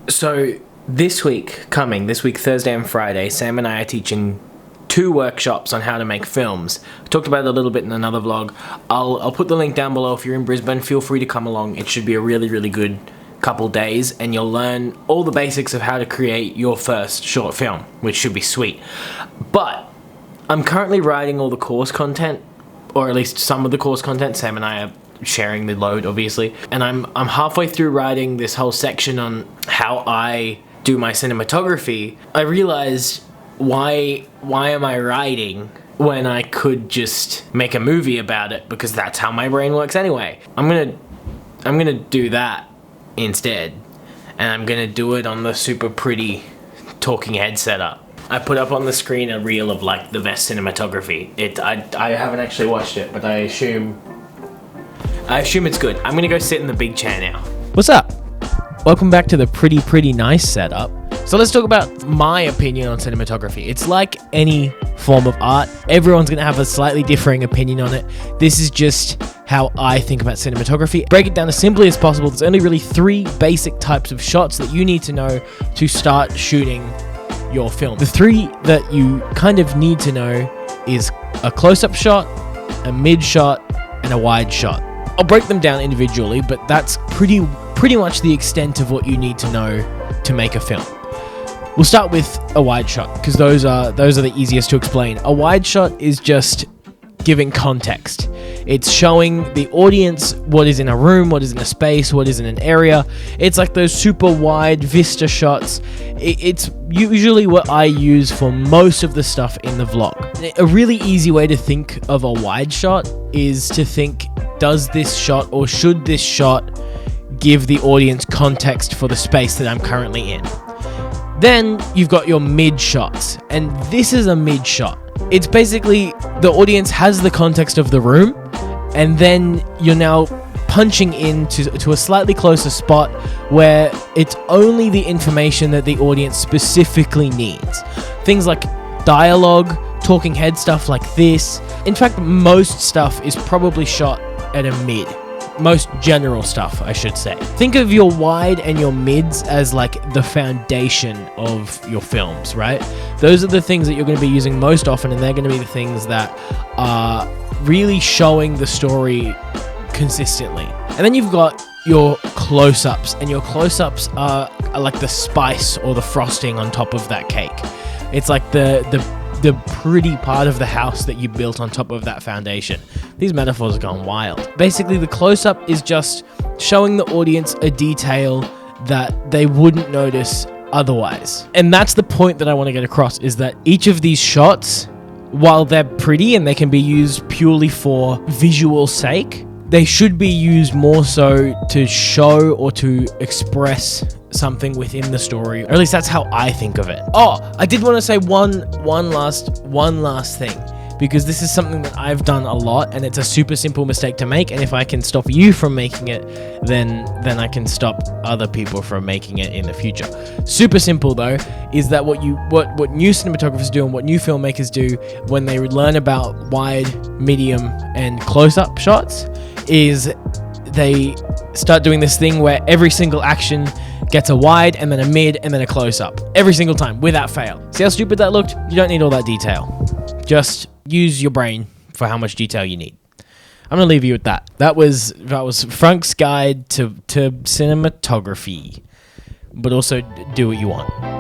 So this week, Thursday and Friday, Sam and I are teaching 2 workshops on how to make films. I talked about it a little bit in another vlog. I'll put the link down below. If you're in Brisbane, feel free to come along. It should be a really, really good couple days, and you'll learn all the basics of how to create your first short film, which should be sweet. But I'm currently writing all the course content, or at least some of the course content. Sam and I are sharing the load, obviously, and I'm halfway through writing this whole section on how I do my cinematography. I realized, why am I writing when I could just make a movie about it, because that's how my brain works anyway. I'm gonna do that instead, and I'm gonna do it on the super pretty talking head setup. I put up on the screen a reel of like the best cinematography. I haven't actually watched it, but I assume it's good. I'm gonna go sit in the big chair now. What's up? Welcome back to the pretty nice setup. So let's talk about my opinion on cinematography. It's like any form of art. Everyone's gonna have a slightly differing opinion on it. This is just how I think about cinematography. Break it down as simply as possible. There's only really 3 basic types of shots that you need to know to start shooting your film. The 3 that you kind of need to know is a close-up shot, a mid shot, and a wide shot. I'll break them down individually, but that's pretty much the extent of what you need to know to make a film. We'll start with a wide shot, because those are the easiest to explain. A wide shot is just giving context. It's showing the audience what is in a room, what is in a space, what is in an area. It's like those super wide vista shots. It's usually what I use for most of the stuff in the vlog. A really easy way to think of a wide shot is to think, does this shot or should this shot give the audience context for the space that I'm currently in? Then you've got your mid shots, and this is a mid shot. It's basically the audience has the context of the room, and then you're now punching into a slightly closer spot where it's only the information that the audience specifically needs. Things like dialogue, talking head stuff like this. In fact, most stuff is probably shot at a mid. Most general stuff, I should say. Think of your wide and your mids as like the foundation of your films, right? Those are the things that you're going to be using most often, and they're going to be the things that are really showing the story consistently. And then you've got your close-ups, and your close-ups are like the spice or the frosting on top of that cake. It's like the pretty part of the house that you built on top of that foundation. These metaphors have gone wild. Basically, the close-up is just showing the audience a detail that they wouldn't notice otherwise. And that's the point that I want to get across, is that each of these shots, while they're pretty and they can be used purely for visual sake, they should be used more so to show or to express something within the story, or at least that's how I think of it. Oh, I did want to say one last thing, because this is something that I've done a lot, and it's a super simple mistake to make, and if I can stop you from making it, then I can stop other people from making it in the future. Super simple though, is that what new cinematographers do and what new filmmakers do when they learn about wide, medium, and close-up shots is they start doing this thing where every single action gets a wide and then a mid and then a close-up. Every single time, without fail. See how stupid that looked? You don't need all that detail. Just use your brain for how much detail you need. I'm going to leave you with that. That was Frank's guide to cinematography. But also do what you want.